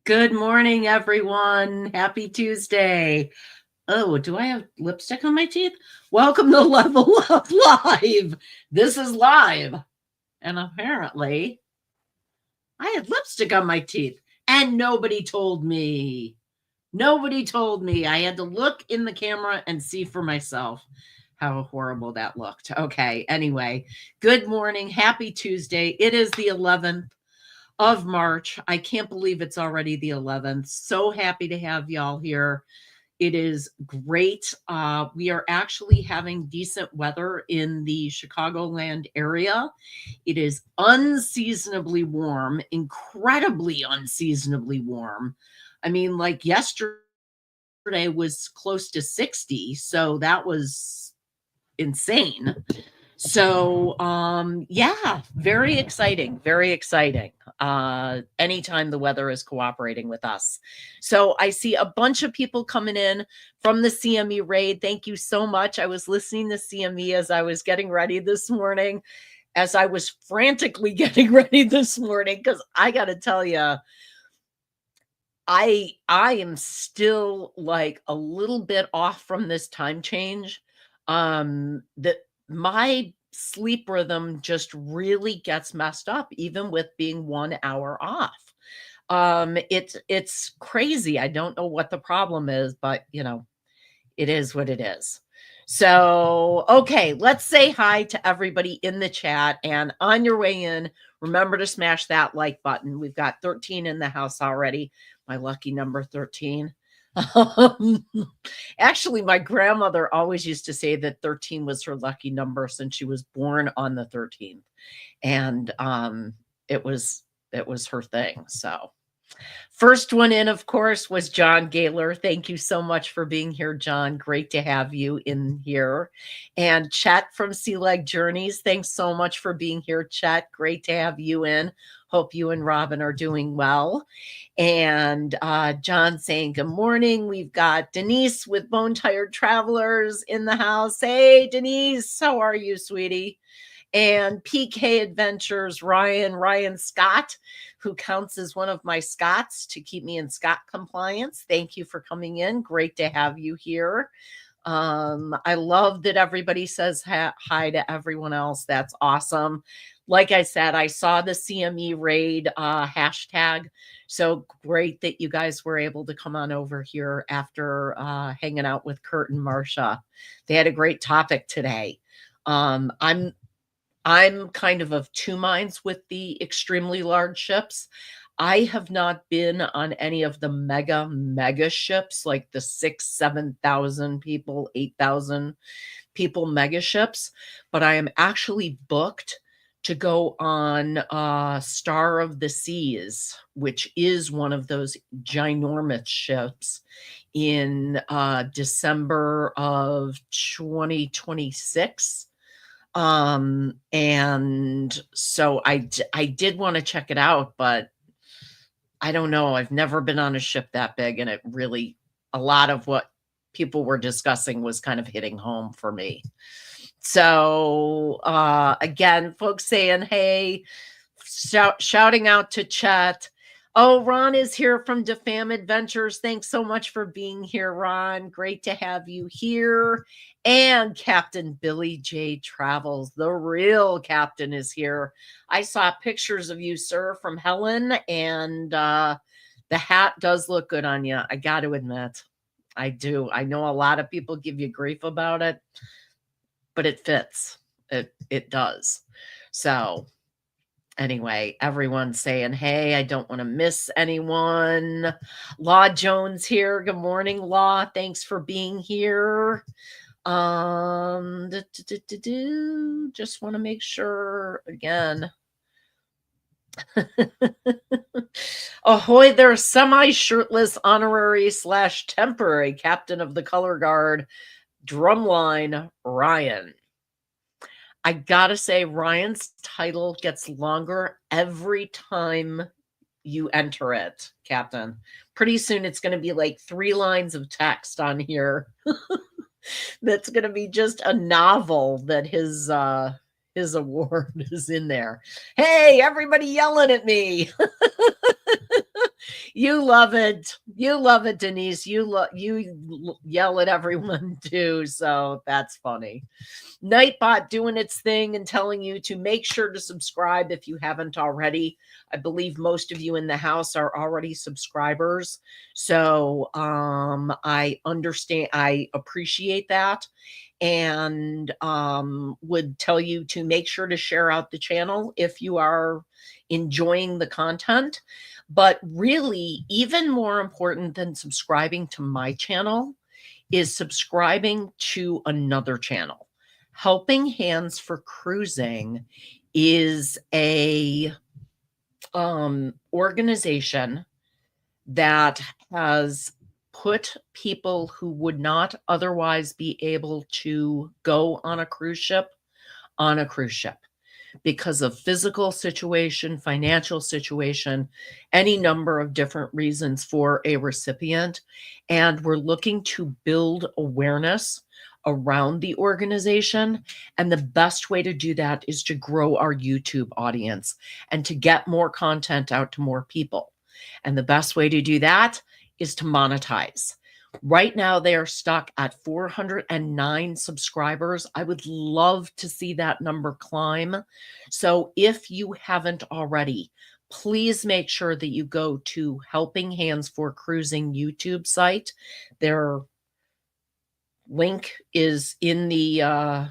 Good morning, everyone. Happy Tuesday. Oh, do I have lipstick on my teeth? Welcome to Level Up Live. This is live. And apparently, I had lipstick on my teeth and nobody told me. Nobody told me. I had to look in the camera and see for myself how horrible that looked. Okay, anyway, good morning. Happy Tuesday. It is the 11th of March. I can't believe it's already the 11th. So happy to have y'all here. It is great. We are actually having decent weather in the Chicagoland area. It is unseasonably warm, incredibly unseasonably warm. I mean, like yesterday was close to 60, so that was insane. So yeah, very exciting, very exciting. Anytime the weather is cooperating with us. So I see a bunch of people coming in from the CME raid. Thank you so much. I was listening to CME as I was getting ready this morning, as I was frantically getting ready this morning, because I got to tell you, I am still like a little bit off from this time change. That my sleep rhythm just really gets messed up, even with being 1 hour off. It's crazy. I don't know what the problem is, but it is what it is. So, okay, let's say hi to everybody in the chat. And on your way in, remember to smash that like button. We've got 13 in the house already. My lucky number 13. Actually, my grandmother always used to say that 13 was her lucky number since she was born on the 13th. And it was her thing. So first one in, of course, was John Gaylor. Thank you so much for being here, John. Great to have you in here. And Chet from Sea Leg Journeys, thanks so much for being here, Chet. Great to have you in. Hope you and Robin are doing well. And John saying good morning. We've got Denise with Bone Tired Travelers in the house. Hey, Denise, how are you, sweetie? And PK Adventures, Ryan Scott, who counts as one of my Scots to keep me in Scott compliance. Thank you for coming in. Great to have you here. I love that everybody says hi to everyone else. That's awesome. Like I said, I saw the CME raid hashtag. So great that you guys were able to come on over here after hanging out with Kurt and Marcia. They had a great topic today. I'm kind of two minds with the extremely large ships. I have not been on any of the mega ships, like the 6,000-7,000 people, 8,000 people mega ships, but I am actually booked to go on Star of the Seas, which is one of those ginormous ships, in December of 2026. And so I did want to check it out, but I don't know. I've never been on a ship that big, and it really, a lot of what people were discussing was kind of hitting home for me. So again, folks saying, hey, shouting out to Chet. Oh, Ron is here from Defam Adventures. Thanks so much for being here, Ron. Great to have you here. And Captain Billy J Travels, the real captain, is here. I saw pictures of you, sir, from Helen, and the hat does look good on you. I got to admit, I do. I know a lot of people give you grief about it, but it fits. It does. So anyway, everyone's saying, hey, I don't want to miss anyone. Law Jones here. Good morning, Law. Thanks for being here. Just want to make sure again. Ahoy there, semi-shirtless honorary / temporary captain of the color guard, Drumline Ryan. I gotta say, Ryan's title gets longer every time you enter it, Captain. Pretty soon it's going to be like 3 lines of text on here. That's going to be just a novel that his award is in there. Hey, everybody yelling at me. You love it. You love it, Denise. You yell at everyone too, so that's funny. Nightbot doing its thing and telling you to make sure to subscribe if you haven't already. I believe most of you in the house are already subscribers. So I understand, I appreciate that, and would tell you to make sure to share out the channel if you are enjoying the content. But really, even more important than subscribing to my channel is subscribing to another channel. Helping Hands for Cruising is a organization that has put people who would not otherwise be able to go on a cruise ship because of physical situation, financial situation, any number of different reasons for a recipient. And we're looking to build awareness around the organization. And the best way to do that is to grow our YouTube audience and to get more content out to more people. And the best way to do that is to monetize. Right now, they are stuck at 409 subscribers. I would love to see that number climb. So if you haven't already, please make sure that you go to Helping Hands for Cruising YouTube site. Their link is in the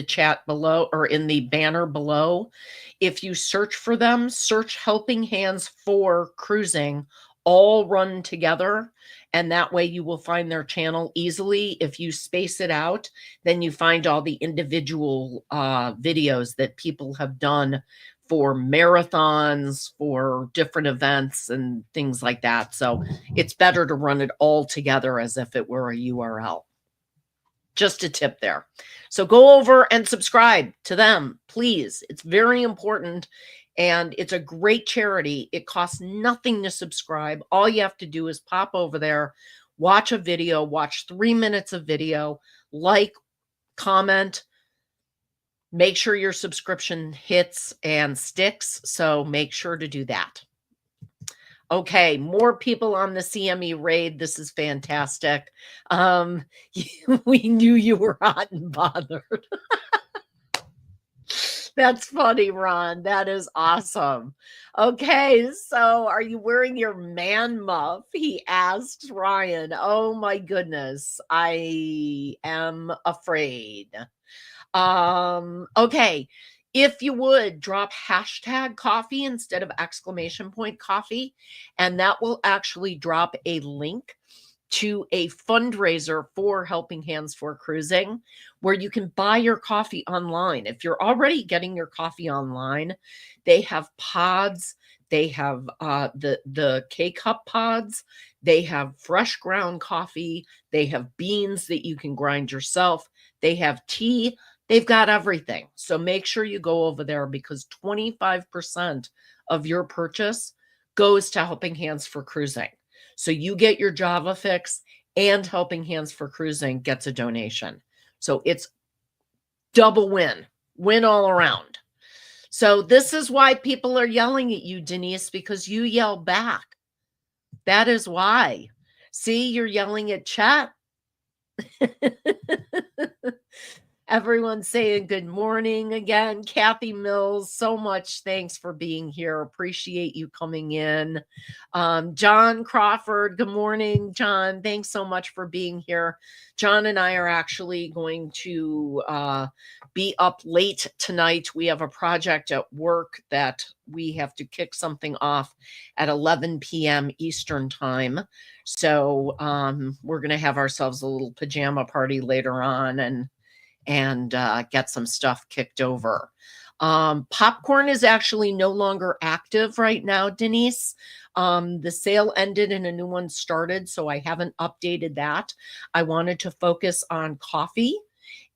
chat below, or in the banner below. If you search for them, search Helping Hands for Cruising, all run together, and that way you will find their channel easily. If you space it out, then you find all the individual videos that people have done for marathons, for different events and things like that. So it's better to run it all together as if it were a URL. Just a tip there. So go over and subscribe to them, please. It's very important, and it's a great charity. It costs nothing to subscribe. All you have to do is pop over there, watch a video, watch 3 minutes of video, like, comment, make sure your subscription hits and sticks. So make sure to do that. Okay, more people on the CME raid. This is fantastic. We knew you were hot and bothered. That's funny, Ron. That is awesome. Okay, so are you wearing your man muff? He asks Ryan. Oh my goodness, I am afraid. Okay. If you would drop hashtag coffee instead of exclamation point coffee, and that will actually drop a link to a fundraiser for Helping Hands for Cruising, where you can buy your coffee online. If you're already getting your coffee online, they have pods. They have the K-Cup pods. They have fresh ground coffee. They have beans that you can grind yourself. They have tea. They've got everything. So make sure you go over there, because 25% of your purchase goes to Helping Hands for Cruising. So you get your Java fix, and Helping Hands for Cruising gets a donation. So it's double win all around. So this is why people are yelling at you, Denise, because you yell back. That is why. See, you're yelling at chat. Everyone's saying good morning again. Kathy Mills, so much thanks for being here. Appreciate you coming in. John Crawford, good morning, John. Thanks so much for being here. John and I are actually going to be up late tonight. We have a project at work that we have to kick something off at 11 p.m. Eastern time. So we're going to have ourselves a little pajama party later on, and get some stuff kicked over. Popcorn is actually no longer active right now, Denise. The sale ended and a new one started, so I haven't updated that. I wanted to focus on coffee.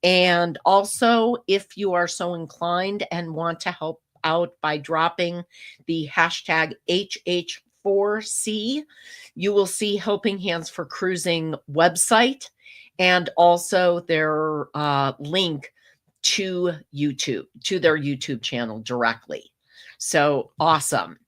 And also, if you are so inclined and want to help out by dropping the hashtag HH4C, you will see Helping Hands for Cruising website, and also their link to YouTube, to their YouTube channel directly. So awesome.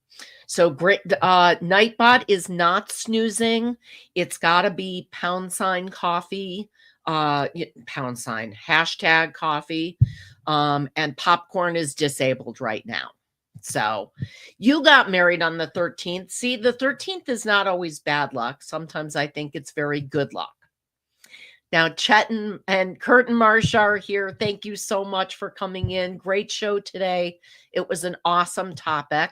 So great. Nightbot is not snoozing. It's got to be pound sign coffee, pound sign hashtag coffee, and popcorn is disabled right now. So you got married on the 13th. See, the 13th is not always bad luck. Sometimes I think it's very good luck. Now, Chet and Kurt and Marsha are here. Thank you so much for coming in. Great show today. It was an awesome topic.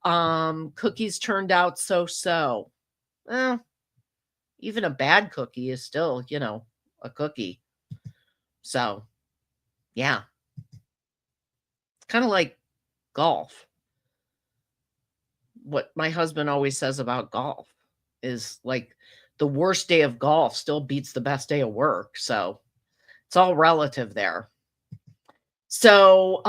Cookies turned out so. Well, even a bad cookie is still, a cookie. So, yeah. It's kind of like golf. What my husband always says about golf is like the worst day of golf still beats the best day of work. So, it's all relative there. So,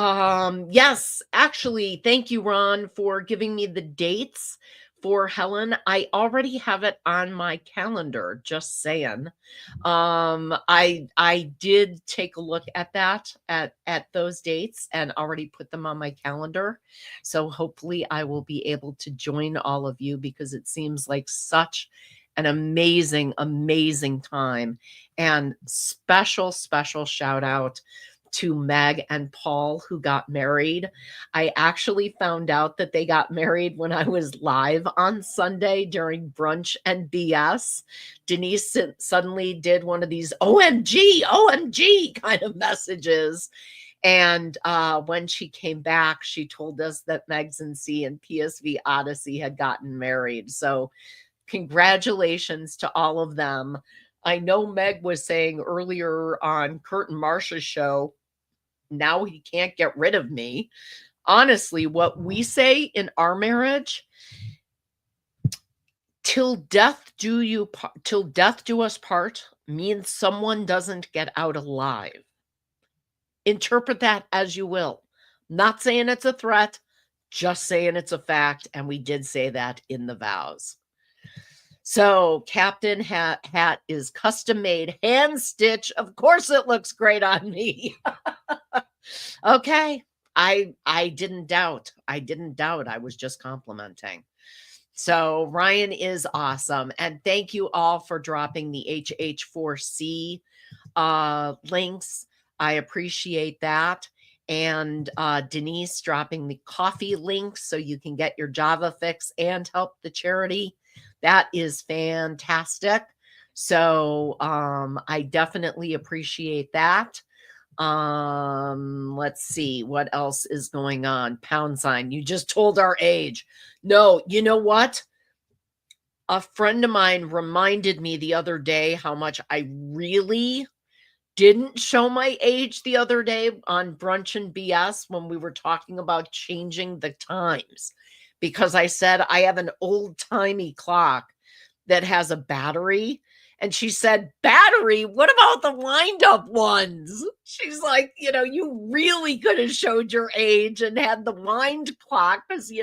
yes, actually, thank you, Ron, for giving me the dates for Helen. I already have it on my calendar, just saying. I did take a look at that at those dates and already put them on my calendar. So hopefully I will be able to join all of you because it seems like such an amazing time. And special shout out to Meg and Paul, who got married. I actually found out that they got married when I was live on Sunday during brunch and BS. Denise suddenly did one of these OMG kind of messages. And when she came back, she told us that Megs and C and PSV Odyssey had gotten married. So congratulations to all of them. I know Meg was saying earlier on Kurt and Marsha's show, now he can't get rid of me. Honestly, what we say in our marriage, till death do us part, means someone doesn't get out alive. Interpret that as you will. Not saying it's a threat, just saying it's a fact. And we did say that in the vows. So Captain hat is custom made, hand stitch. Of course it looks great on me. Okay. I didn't doubt. I was just complimenting. So Ryan is awesome. And thank you all for dropping the HH4C links. I appreciate that. And Denise dropping the coffee links so you can get your Java fix and help the charity. That is fantastic. So I definitely appreciate that. Let's see what else is going on. Pound sign. You just told our age. No, you know what? A friend of mine reminded me the other day how much I really didn't show my age the other day on Brunch and BS when we were talking about changing the times. Because I said I have an old-timey clock that has a battery. And she said, battery? What about the wind-up ones? She's like, you really could have showed your age and had the wind clock because,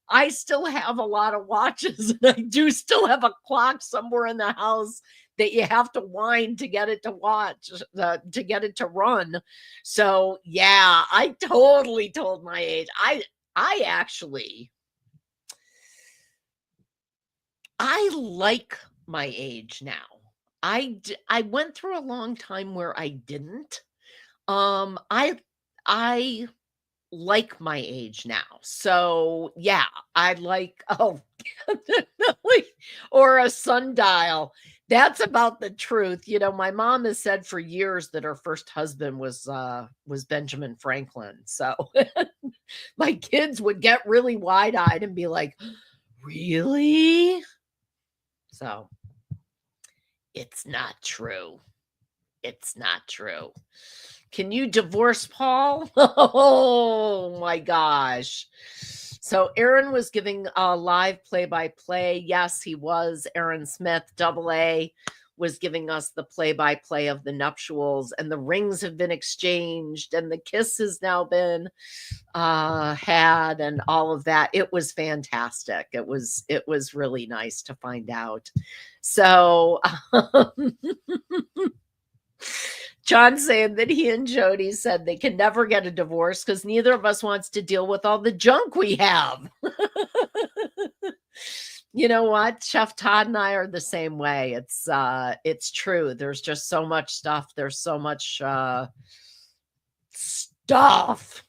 I still have a lot of watches. And I do still have a clock somewhere in the house that you have to wind to get it to watch, to get it to run. So, yeah, I totally told my age. I actually like my age now. I went through a long time where I didn't. I like my age now. So yeah, I like, or a sundial. That's about the truth. My mom has said for years that her first husband was Benjamin Franklin. So my kids would get really wide-eyed and be like, really? So it's not true. It's not true. Can you divorce Paul? Oh my gosh. So Aaron was giving a live play-by-play. Yes, he was. Aaron Smith, AA, was giving us the play-by-play of the nuptials, and the rings have been exchanged, and the kiss has now been had, and all of that. It was fantastic. It was really nice to find out. So John's saying that he and Jody said they can never get a divorce because neither of us wants to deal with all the junk we have. You know what? Chef Todd and I are the same way. It's true. There's just so much stuff. There's so much stuff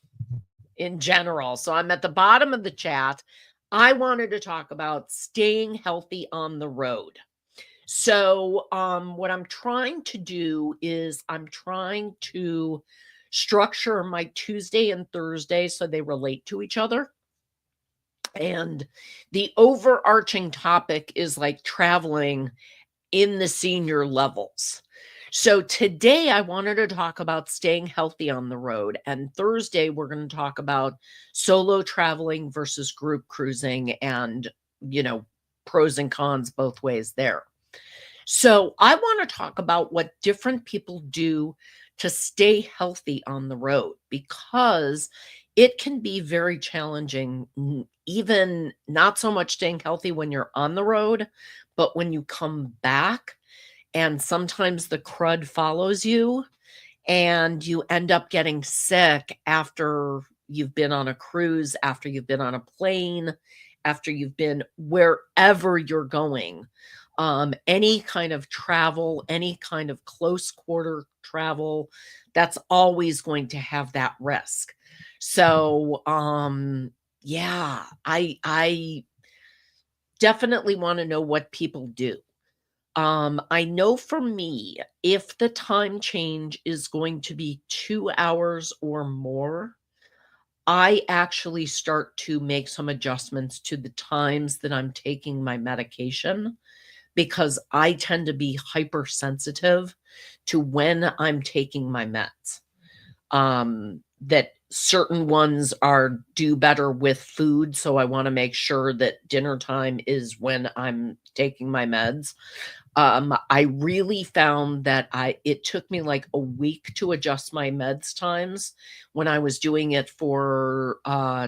in general. So I'm at the bottom of the chat. I wanted to talk about staying healthy on the road. So what I'm trying to do is I'm trying to structure my Tuesday and Thursday so they relate to each other. And the overarching topic is like traveling in the senior levels. So today I wanted to talk about staying healthy on the road. And Thursday, we're going to talk about solo traveling versus group cruising and, pros and cons both ways there. So I want to talk about what different people do to stay healthy on the road because it can be very challenging, even not so much staying healthy when you're on the road, but when you come back and sometimes the crud follows you and you end up getting sick after you've been on a cruise, after you've been on a plane, after you've been wherever you're going. Any kind of travel, any kind of close quarter travel, that's always going to have that risk. So, yeah, I definitely want to know what people do. I know for me, if the time change is going to be 2 hours or more, I actually start to make some adjustments to the times that I'm taking my medication because I tend to be hypersensitive to when I'm taking my meds. That certain ones do better with food, so I want to make sure that dinner time is when I'm taking my meds. I really found that it took me like a week to adjust my meds times when I was doing it for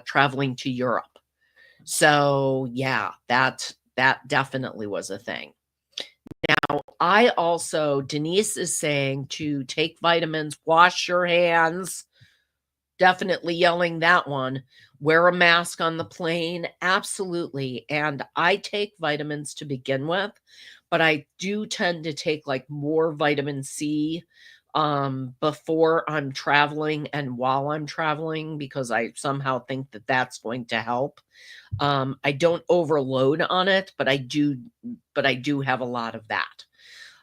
traveling to Europe. So yeah, that definitely was a thing. Now, Denise is saying to take vitamins, wash your hands, definitely yelling that one. Wear a mask on the plane, absolutely. And I take vitamins to begin with, but I do tend to take like more vitamin C before I'm traveling and while I'm traveling because I somehow think that that's going to help. I don't overload on it, but I do have a lot of that.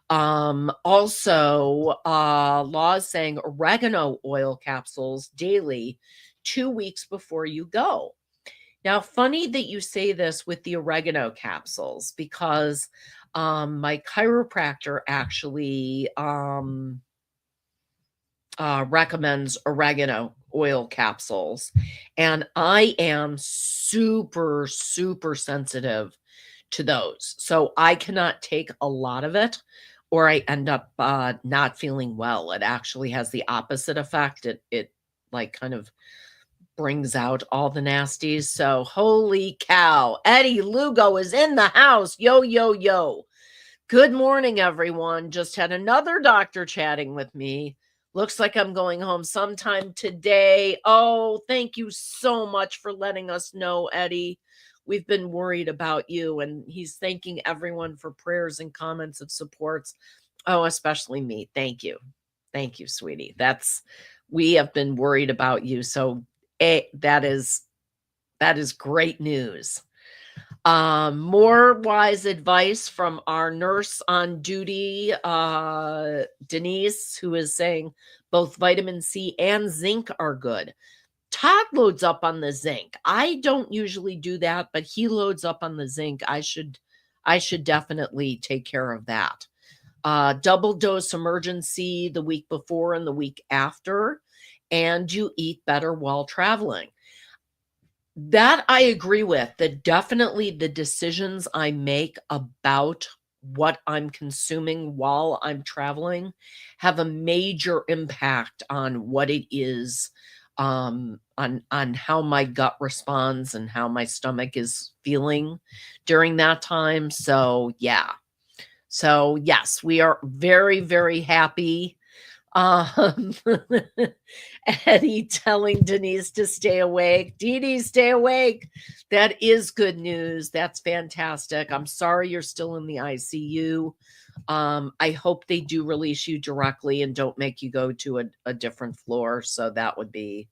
Also, law is saying oregano oil capsules daily 2 weeks before you go. Now, funny that you say this with the oregano capsules because my chiropractor actually recommends oregano oil capsules. And I am super, super sensitive to those. So I cannot take a lot of it or I end up not feeling well. It actually has the opposite effect. It like kind of brings out all the nasties. So holy cow, Eddie Lugo is in the house. Yo, yo, yo. Good morning, everyone. Just had another doctor chatting with me. Looks like I'm going home sometime today. Oh, thank you so much for letting us know, Eddie. We've been worried about you, and he's thanking everyone for prayers and comments of supports. Oh, especially me. Thank you. Thank you, sweetie. We have been worried about you. So that is great news. More wise advice from our nurse on duty, Denise, who is saying both vitamin C and zinc are good. Todd loads up on the zinc. I don't usually do that, but he loads up on the zinc. I should definitely take care of that. Double dose emergency the week before and the week after, and you eat better while traveling. That I agree with. That definitely the decisions I make about what I'm consuming while I'm traveling have a major impact on what it is, on how my gut responds and how my stomach is feeling during that time. So yeah. So yes, we are very, very happy Um, Eddie telling Denise to stay awake. Dee Dee, stay awake. That is good news. That's fantastic. I'm sorry you're still in the ICU. I hope they do release you directly and don't make you go to a different floor. So that would be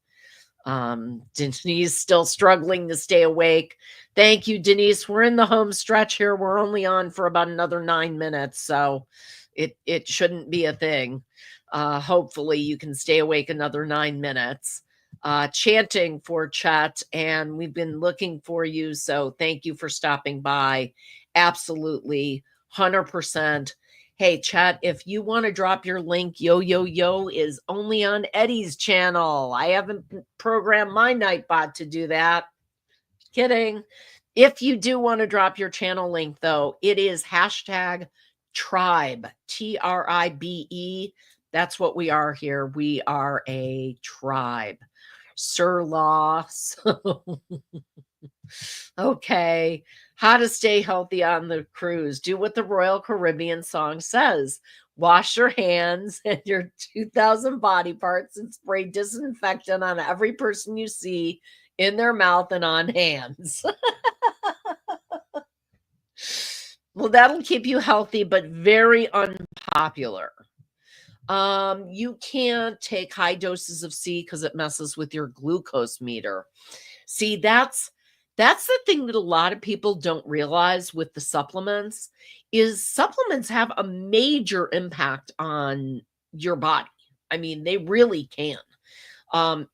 Denise still struggling to stay awake. Thank you, Denise. We're in the home stretch here. We're only on for about another 9 minutes, so it shouldn't be a thing. Hopefully you can stay awake another 9 minutes. Chanting for Chet, and we've been looking for you, so thank you for stopping by. Absolutely, 100%. Hey, chat, if you want to drop your link, Yo Yo Yo is only on Eddie's channel. I haven't programmed my Nightbot to do that. Kidding. If you do want to drop your channel link, though, it is hashtag tribe, TRIBE. That's what we are here. We are a tribe. Sir Law. So, okay. How to stay healthy on the cruise. Do what the Royal Caribbean song says. Wash your hands and your 2,000 body parts and spray disinfectant on every person you see in their mouth and on hands. Well, that'll keep you healthy, but very unpopular. You can't take high doses of C because it messes with your glucose meter. See, that's the thing that a lot of people don't realize with the supplements is supplements have a major impact on your body. I mean, they really can.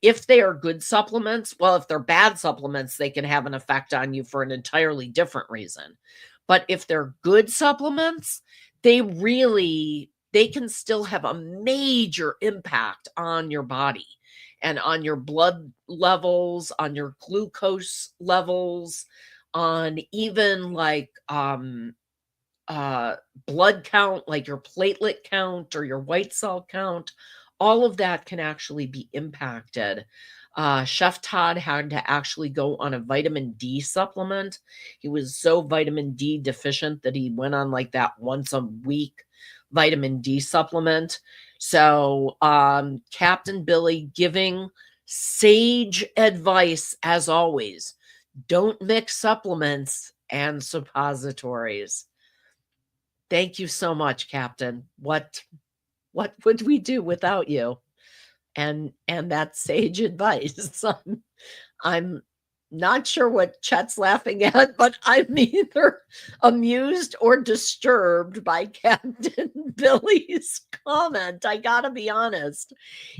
If they are good supplements, well, if they're bad supplements, they can have an effect on you for an entirely different reason. But if they're good supplements, they can still have a major impact on your body and on your blood levels, on your glucose levels, on even like blood count, like your platelet count or your white cell count. All of that can actually be impacted. Chef Todd had to actually go on a vitamin D supplement. He was so vitamin D deficient that he went on like that once a week vitamin D supplement. So, Captain Billy giving sage advice as always. Don't mix supplements and suppositories. Thank you so much, Captain. What would we do without you? And that sage advice. I'm not sure what Chet's laughing at, but I'm either amused or disturbed by Captain Billy's comment. I gotta be honest.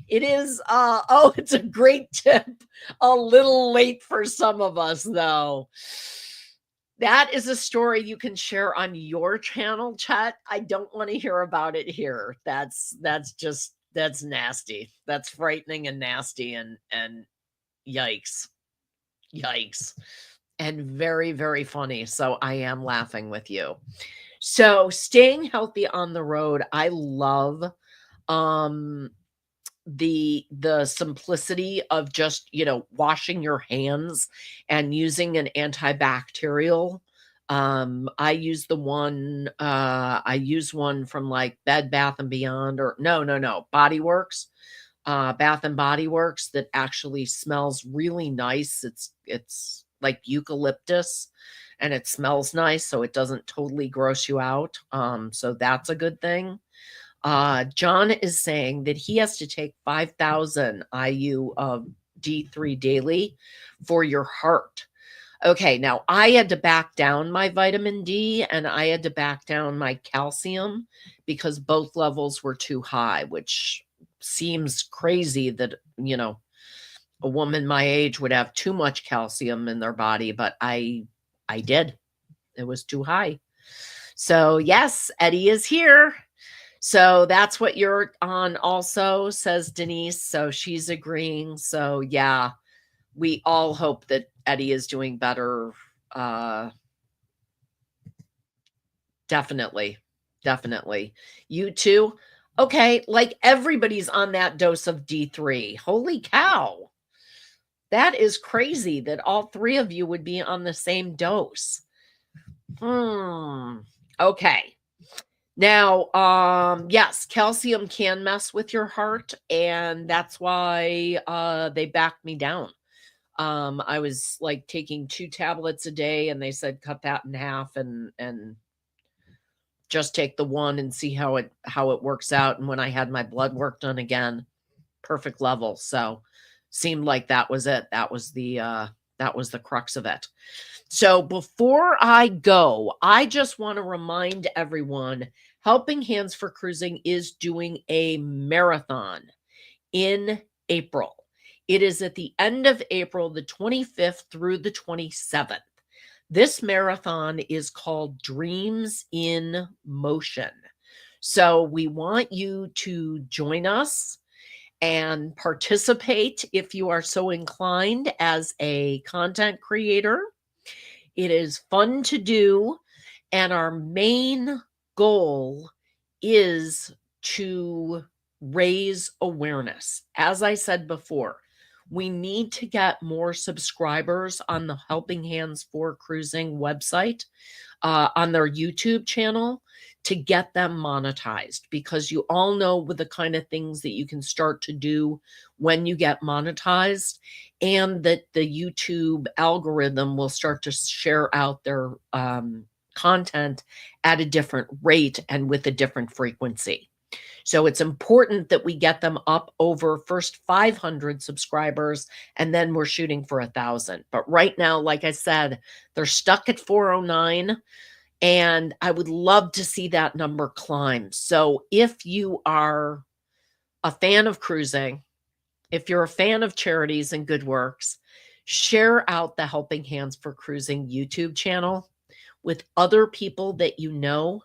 It is oh, it's a great tip. A little late for some of us, though. That is a story you can share on your channel, Chet. I don't want to hear about it here. That's nasty. That's frightening and nasty and yikes. Yikes. And very, very funny. So I am laughing with you. So staying healthy on the road, I love um the simplicity of just, washing your hands and using an antibacterial. I use one from like Bed Bath and Beyond, or no, Body Works. Bath and Body Works, that actually smells really nice. It's like eucalyptus and it smells nice, so it doesn't totally gross you out. So that's a good thing. John is saying that he has to take 5,000 IU of D3 daily for your heart. Okay, now I had to back down my vitamin D and I had to back down my calcium because both levels were too high, which seems crazy that, a woman my age would have too much calcium in their body, but I did. It was too high. So, yes, Eddie is here. So that's what you're on also, says Denise. So she's agreeing. So yeah, we all hope that Eddie is doing better. Definitely. Definitely. You too? Okay, like everybody's on that dose of D3. Holy cow. That is crazy that all three of you would be on the same dose. Okay. Now, yes, calcium can mess with your heart, and that's why they backed me down. I was like taking 2 tablets a day, and they said cut that in half and just take the one and see how it works out. And when I had my blood work done again, perfect level. So seemed like that was it. That was the crux of it. So before I go, I just want to remind everyone Helping Hands for Cruising is doing a marathon in April. It is at the end of April, the 25th through the 27th. This marathon is called Dreams in Motion. So we want you to join us and participate if you are so inclined as a content creator. It is fun to do, and our main goal is to raise awareness. As I said before, we need to get more subscribers on the Helping Hands for Cruising website, on their YouTube channel, to get them monetized, because you all know with the kind of things that you can start to do when you get monetized, and that the YouTube algorithm will start to share out their content at a different rate and with a different frequency. So it's important that we get them up over first 500 subscribers, and then we're shooting for 1,000. But right now, like I said, they're stuck at 409, and I would love to see that number climb. So if you are a fan of cruising, if you're a fan of charities and good works, share out the Helping Hands for Cruising YouTube channel with other people that you know.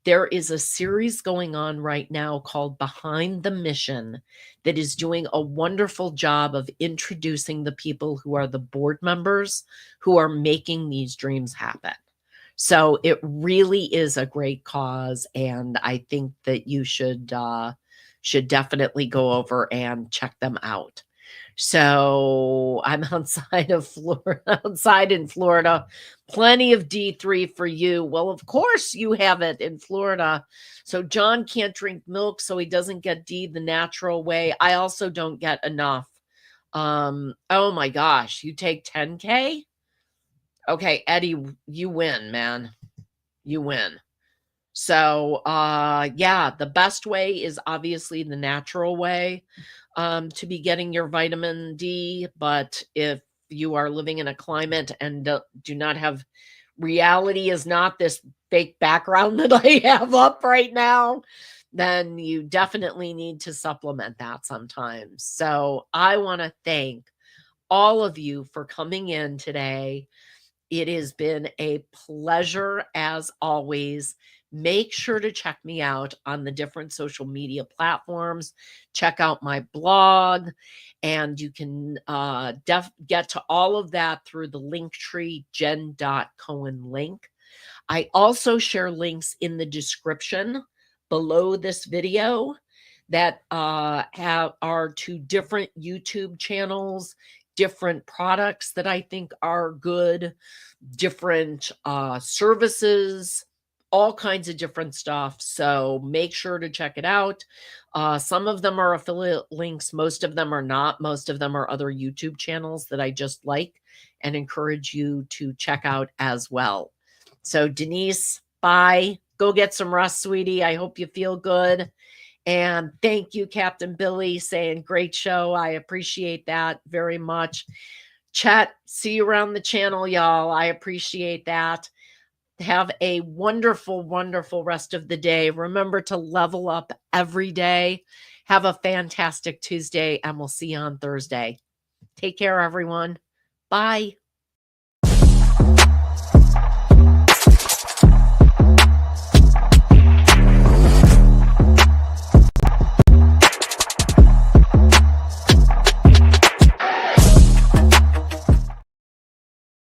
There is a series going on right now called Behind the Mission that is doing a wonderful job of introducing the people who are the board members who are making these dreams happen. So it really is a great cause, and I think that you should definitely go over and check them out. So I'm outside in Florida. Plenty of D3 for you. Well, of course you have it in Florida. So John can't drink milk, so he doesn't get D the natural way. I also don't get enough. Oh my gosh, you take 10K? Okay, Eddie, you win, man. You win. So, yeah, the best way is obviously the natural way to be getting your vitamin D. But if you are living in a climate and do not have, reality is not this fake background that I have up right now, then you definitely need to supplement that sometimes. So I want to thank all of you for coming in today. It has been a pleasure as always. Make sure to check me out on the different social media platforms. Check out my blog, and you can get to all of that through the Linktree jendotcohen link. I also share links in the description below this video that are to different YouTube channels, different products that I think are good, different services, all kinds of different stuff. So make sure to check it out. Some of them are affiliate links. Most of them are not. Most of them are other YouTube channels that I just like and encourage you to check out as well. So Denise, bye. Go get some rest, sweetie. I hope you feel good. And thank you, Captain Billy, saying great show. I appreciate that very much. Chat, see you around the channel, y'all. I appreciate that. Have a wonderful, wonderful rest of the day. Remember to level up every day. Have a fantastic Tuesday, and we'll see you on Thursday. Take care, everyone. Bye.